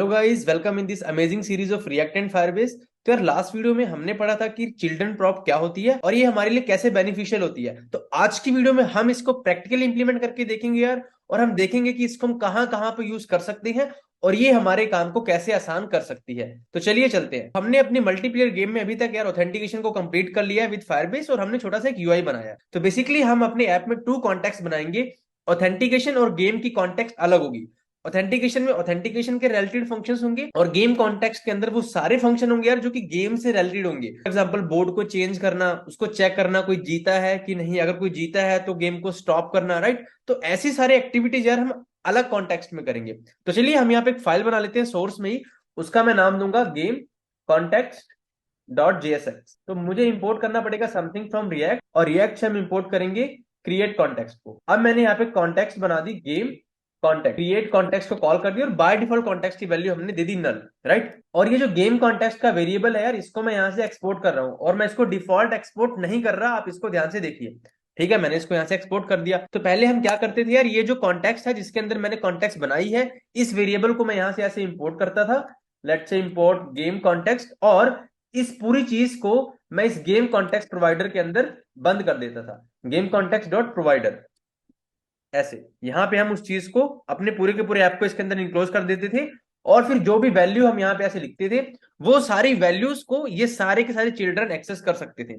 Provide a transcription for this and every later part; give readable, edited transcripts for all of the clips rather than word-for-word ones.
Hello guys, welcome in this amazing series of react and Firebase. तो यार last video में हमने पढ़ा था कि चिल्ड्रन प्रॉप क्या होती है और ये हमारे लिए कैसे बेनिफिशियल होती है। तो आज की वीडियो में हम इसको प्रैक्टिकली इंप्लीमेंट करके देखेंगे यार, और हम देखेंगे कि इसको हम कहाँ कहाँ पे यूज कर सकते हैं और ये हमारे काम को कैसे आसान कर सकती है। तो चलिए चलते हैं। हमने अपनी मल्टीप्लेयर गेम में अभी तक यार ऑथेंटिकेशन को कंप्लीट कर लिया है विद फायरबेस, और हमने छोटा सा एक यूआई बनाया है। तो बेसिकली हम अपने ऐप में टू कॉन्टेक्स्ट बनाएंगे। ऑथेंटिकेशन और गेम की कॉन्टेक्स्ट अलग होगी। ऑथेंटिकेशन में ऑथेंटिकेशन के रिलेटेड फंक्शंस होंगे और गेम कॉन्टेक्स्ट के अंदर वो सारे फंक्शन होंगे यार जो कि गेम से रिलेटेड होंगे। फॉर एग्जांपल बोर्ड को चेंज करना, उसको चेक करना कोई जीता है कि नहीं, अगर कोई जीता है तो गेम को स्टॉप करना, राइट। तो ऐसी सारी एक्टिविटीज यार हम अलग कॉन्टेक्स्ट में करेंगे। तो चलिए हम यहाँ पे एक फाइल बना लेते हैं सोर्स में ही। उसका मैं नाम दूंगा गेम कॉन्टेक्स्ट डॉट जेएसएक्स। तो मुझे इंपोर्ट करना पड़ेगा समथिंग फ्रॉम रिएक्ट, और रिएक्ट से हम इंपोर्ट करेंगे क्रिएट कॉन्टेक्स्ट को। अब मैंने यहाँ पे कॉन्टेक्स्ट बना दी गेम कॉन्टेक्ट, क्रिएट कॉन्टेक्स्ट को कॉल कर दिया और बाय डिफॉल्ट कॉन्टेक्स्ट की वैल्यू हमने दे दी नल, राइट। और ये जो गेम कॉन्टेक्स्ट का वेरिएबल है यार, इसको मैं यहाँ से एक्सपोर्ट कर रहा हूँ, और मैं इसको डिफॉल्ट एक्सपोर्ट नहीं कर रहा, आप इसको ध्यान से देखिए। ठीक है, मैंने इसको यहाँ से एक्सपोर्ट कर दिया। तो पहले हम क्या करते थे यार, ये जो कॉन्टेक्स्ट है जिसके अंदर मैंने कॉन्टेक्स्ट बनाई है, इस वेरिएबल को मैं यहाँ से ऐसे इंपोर्ट करता था। Let's say import game context, और इस पूरी चीज को मैं इस गेम कॉन्टेक्स्ट प्रोवाइडर के अंदर बंद कर देता था। गेम कॉन्टेक्स्ट डॉट प्रोवाइडर, ऐसे यहां पे हम उस चीज को अपने पूरे के पूरे ऐप को इसके अंदर इनक्लोज कर देते थे। और फिर जो भी वैल्यू हम यहाँ पे ऐसे लिखते थे, वो सारी वैल्यूज को ये सारे के सारे चिल्ड्रन एक्सेस कर सकते थे।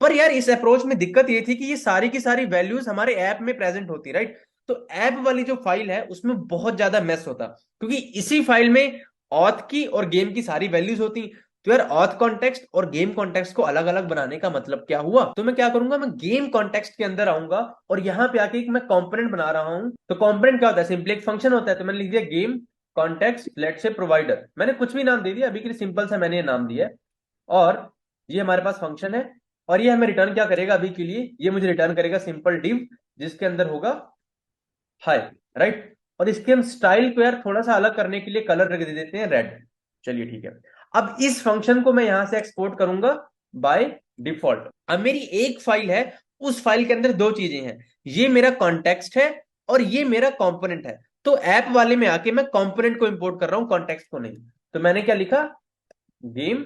पर यार इस अप्रोच में दिक्कत ये थी कि ये सारी की सारी वैल्यूज हमारे ऐप में प्रेजेंट होती, राइट। तो ऐप वाली जो फाइल है उसमें बहुत ज्यादा मेस होता, क्योंकि इसी फाइल में ऑथ की और गेम की सारी वैल्यूज होती। तो यार ऑथ कॉन्टेक्स्ट और गेम कॉन्टेक्स्ट को अलग अलग बनाने का मतलब क्या हुआ। तो मैं क्या करूंगा, मैं गेम कॉन्टेक्स्ट के अंदर आऊंगा और यहां पे आके एक मैं कंपोनेंट बना रहा हूं। तो कंपोनेंट क्या होता है, सिंपली एक फंक्शन होता है। तो मैंने लिख दिया गेम कॉन्टेक्स्ट लेट से प्रोवाइडर, मैंने कुछ भी नाम दे दिया, अभी के लिए सिंपल सा मैंने ये नाम दिया है। और ये हमारे पास फंक्शन है, और ये हमें रिटर्न क्या करेगा, अभी के लिए ये मुझे रिटर्न करेगा सिंपल डिव, जिसके अंदर होगा हाई, राइट। और इसके हम स्टाइल को यार थोड़ा सा अलग करने के लिए कलर रख दे देते हैं रेड। चलिए ठीक है। अब इस फंक्शन को मैं यहां से एक्सपोर्ट करूंगा बाय डिफॉल्ट। अब मेरी एक फाइल है, उस फाइल के अंदर दो चीजें हैं, ये मेरा कॉन्टेक्स्ट है और ये मेरा कंपोनेंट है। तो ऐप वाले में आके मैं कंपोनेंट को इंपोर्ट कर रहा हूं, कॉन्टेक्स्ट को नहीं। तो मैंने क्या लिखा, गेम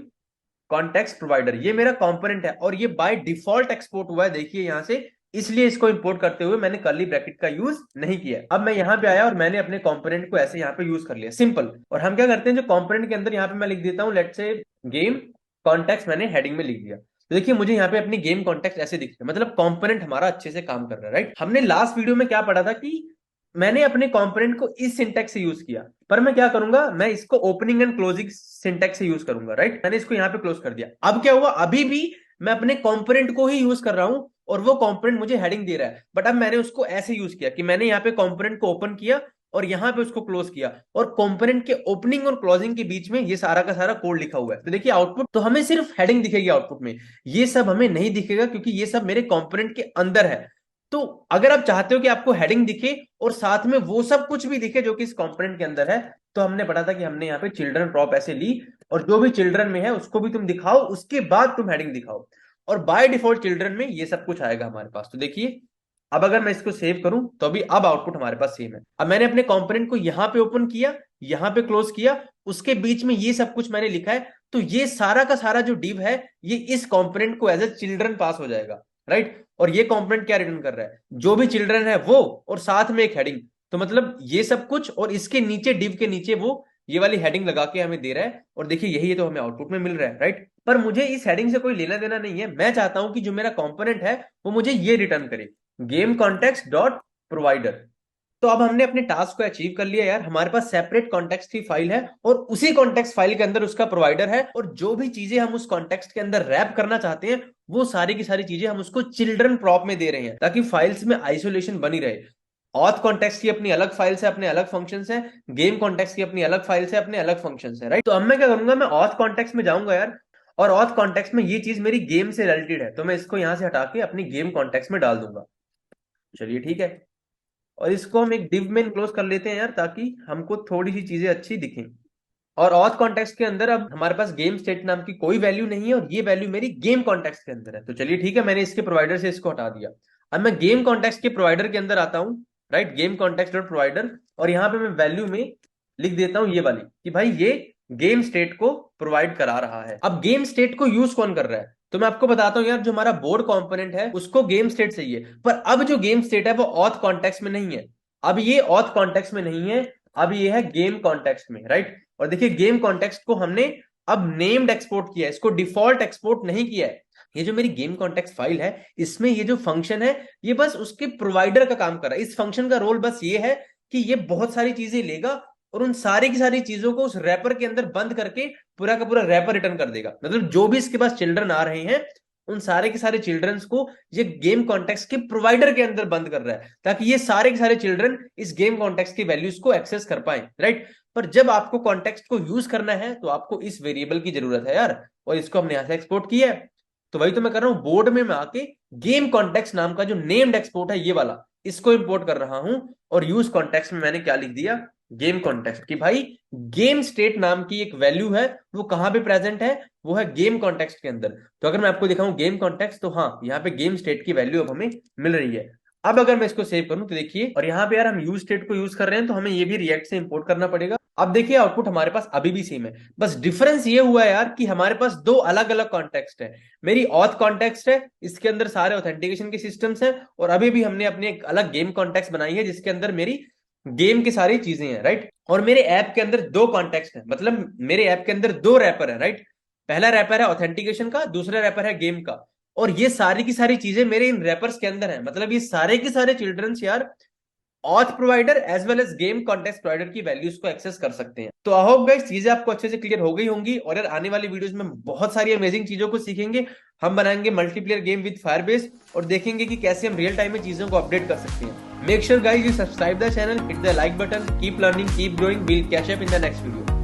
कॉन्टेक्स्ट प्रोवाइडर, ये मेरा कंपोनेंट है और ये बाय डिफॉल्ट एक्सपोर्ट हुआ है, देखिए यहां से। इसलिए इसको इंपोर्ट करते हुए मैंने कर्ली ब्रैकेट का यूज नहीं किया। अब मैं यहां पे आया और मैंने अपने कंपोनेंट को ऐसे यहां पे यूज कर लिया, सिंपल। और हम क्या करते हैं, जो कंपोनेंट के अंदर यहां पे मैं लिख देता हूं, लेट्स से गेम कॉन्टेक्स्ट, मैंने हेडिंग में लिख दिया। तो देखिए मुझे यहाँ पे अपनी गेम कॉन्टेक्स्ट ऐसे दिख रहा है, मतलब कंपोनेंट हमारा अच्छे से काम कर रहा है, राइट। हमने लास्ट वीडियो में क्या पढ़ा था कि मैंने अपने कंपोनेंट को इस सिंटेक्स से यूज किया, पर मैं क्या करूंगा, मैं इसको ओपनिंग एंड क्लोजिंग सिंटेक्स से यूज करूंगा, राइट। मैंने इसको यहां पे क्लोज कर दिया। अब क्या हुआ, अभी भी मैं अपने कंपोनेंट को ही यूज कर रहा हूं और वो कंपोनेंट मुझे हेडिंग दे रहा है, बट अब मैंने उसको ऐसे यूज किया कि मैंने यहाँ पे कंपोनेंट को ओपन किया और यहां पे उसको क्लोज किया, और कंपोनेंट के ओपनिंग और क्लोजिंग के बीच में ये सारा का सारा कोड लिखा हुआ है। तो देखिए आउटपुट तो हमें सिर्फ हेडिंग दिखेगी आउटपुट में, ये सब हमें नहीं दिखेगा क्योंकि ये सब मेरे कंपोनेंट के अंदर है। तो अगर आप चाहते हो कि आपको हेडिंग दिखे और साथ में वो सब कुछ भी दिखे जो कि इस कंपोनेंट के अंदर है, तो हमने पढ़ा था कि हमने यहाँ पे चिल्ड्रन प्रॉप ऐसे ली, और जो भी चिल्ड्रन में है उसको भी तुम दिखाओ, उसके बाद तुम हेडिंग दिखाओ, और बाय डिफॉल्ट चिल्ड्रन में ये सब कुछ आएगा हमारे पास। तो देखिए अब अगर मैं इसको सेव करूं तो भी अब आउटपुट हमारे पास सेम है। अब मैंने अपने कंपोनेंट को यहां पे ओपन किया, यहां पे क्लोज किया, उसके बीच में ये सब कुछ मैंने लिखा है। तो ये सारा का सारा जो डिव है, ये इस कंपोनेंट को एज ए चिल्ड्रन पास हो जाएगा, राइट। और ये कंपोनेंट क्या रिटर्न कर रहा है, जो भी चिल्ड्रन है वो, और साथ में एक हेडिंग। तो मतलब ये सब कुछ और इसके नीचे डिव के नीचे वो ये वाली हेडिंग लगा के हमें दे रहा है, और देखिए यही तो हमें आउटपुट में मिल रहा है, राइट। पर मुझे इस हेडिंग से कोई लेना देना नहीं है, मैं चाहता हूं कि जो मेरा कंपोनेंट है वो मुझे ये रिटर्न करे, गेम कॉन्टेक्स्ट डॉट प्रोवाइडर। तो अब हमने अपने टास्क को अचीव कर लिया यार, हमारे पास सेपरेट कॉन्टेक्स्ट की फाइल है और उसी कॉन्टेक्स्ट फाइल के अंदर उसका प्रोवाइडर है, और जो भी चीजें हम उस कॉन्टेक्स्ट के अंदर रैप करना चाहते हैं वो सारी की सारी चीजें हम उसको चिल्ड्रन प्रॉप में दे रहे हैं, ताकि फाइल्स में आइसोलेशन बनी रहे। ऑथ कॉन्टेक्स्ट की अपनी अलग फाइल्स है, अपने अलग फंक्शंस है, गेम कॉन्टेक्स्ट की अपनी अलग फाइल्स है, अपने अलग फंक्शंस है, राइट। तो अब मैं क्या करूंगा, मैं ऑथ कॉन्टेक्स्ट में जाऊंगा यार, और ऑथ कॉन्टेक्स्ट में ये चीज मेरी गेम से रिलेटेड है, तो मैं इसको यहां से हटा के अपनी गेम कॉन्टेक्स्ट में डाल दूंगा। चलिए ठीक है। और इसको हम एक डिव में इनक्लोज कर लेते हैं यार, ताकि हमको थोड़ी सी चीजें अच्छी दिखें। और ऑथ कॉन्टेक्स्ट के अंदर अब हमारे पास गेम स्टेट नाम की कोई वैल्यू नहीं है, और ये वैल्यू मेरी गेम कॉन्टेक्स्ट के अंदर है। तो चलिए ठीक है, मैंने इसके प्रोवाइडर से इसको हटा दिया। अब मैं गेम कॉन्टेक्स्ट के प्रोवाइडर के अंदर आता हूं, right, game context dot provider, और यहां पे मैं वैल्यू में लिख देता हूं ये वाली कि भाई ये गेम स्टेट को प्रोवाइड करा रहा है। अब गेम स्टेट को यूज कौन कर रहा है, तो मैं आपको बताता हूं यार, जो हमारा बोर्ड कंपोनेंट है उसको गेम स्टेट चाहिए, पर अब जो गेम स्टेट है वो ऑथ कॉन्टेक्स्ट में नहीं है। अब ये ऑथ कॉन्टेक्स्ट में नहीं है, अब ये है गेम कॉन्टेक्स्ट में, राइट। और देखिए गेम कॉन्टेक्स्ट को हमने अब नेम्ड एक्सपोर्ट किया है, इसको डिफॉल्ट एक्सपोर्ट नहीं किया है। ये जो मेरी गेम कॉन्टेक्स्ट फाइल है, इसमें ये जो फंक्शन है ये बस उसके प्रोवाइडर का काम कर रहा है। इस फंक्शन का रोल बस ये है कि ये बहुत सारी चीजें लेगा और उन सारी की सारी चीजों को उस रैपर के अंदर बंद करके पूरा का पूरा रैपर रिटर्न कर देगा। मतलब जो भी इसके पास चिल्ड्रन आ रहे हैं उन सारे के सारे चिल्ड्रंस को ये गेम कॉन्टेक्स्ट के प्रोवाइडर के अंदर बंद कर रहा है, ताकि ये सारे के सारे चिल्ड्रन इस गेम कॉन्टेक्स्ट की वैल्यूज को एक्सेस कर पाए, राइट। पर जब आपको कॉन्टेक्स्ट को यूज करना है तो आपको इस वेरिएबल की जरूरत है यार, और इसको हमने यहां से एक्सपोर्ट किया है। तो वही तो मैं कर रहा हूं, बोर्ड में मैं आके गेम कॉन्टेक्स्ट नाम का जो नेम्ड एक्सपोर्ट है ये वाला, इसको इंपोर्ट कर रहा हूं। और यूज कॉन्टेक्स्ट में मैंने क्या लिख दिया, गेम कॉन्टेक्स्ट, कि भाई गेम स्टेट नाम की एक वैल्यू है, वो कहां पे प्रेजेंट है, वो है गेम कॉन्टेक्स्ट के अंदर। तो अगर मैं आपको दिखाऊं गेम कॉन्टेक्स्ट, तो हाँ यहाँ पे गेम स्टेट की वैल्यू अब हमें मिल रही है। अब अगर मैं इसको सेव करूं तो देखिए, और यहाँ पे यार हम यूज स्टेट को यूज कर रहे हैं तो हमें ये भी रिएक्ट से इंपोर्ट करना पड़ेगा। अब देखिए आउटपुट हमारे पास अभी भी सेम है, बस डिफरेंस ये हुआ है यार कि हमारे पास दो अलग अलग कॉन्टेक्स्ट है। मेरी ऑथ कॉन्टेक्स्ट है, इसके अंदर सारे ऑथेंटिकेशन के सिस्टम्स हैं, और अभी भी हमने अपनी एक अलग गेम कॉन्टेक्स्ट बनाई है जिसके अंदर मेरी गेम की सारी चीजें हैं, राइट। और मेरे ऐप के अंदर दो कॉन्टेक्स्ट है, मतलब मेरे ऐप के अंदर दो रैपर है, राइट। पहला रैपर है ऑथेंटिकेशन का, दूसरा रैपर है गेम का। और ये सारी की सारी चीजें मेरे इन रैपर्स के अंदर है, मतलब ये सारे के सारे चिल्ड्रंस यार auth provider as well as game context provider की वैल्यूज को एक्सेस कर सकते हैं। तो आई होप गाइस चीजें आपको अच्छे से क्लियर हो गई होंगी, और यार आने वाली वीडियोस में बहुत सारी अमेजिंग चीजों को सीखेंगे। हम बनाएंगे मल्टीप्लेयर गेम विद फायरबेस और देखेंगे कि कैसे हम रियल टाइम में चीजों को अपडेट कर सकते हैं। Make sure guys you subscribe the channel, hit the like button, keep learning, keep growing, will catch up in the next video.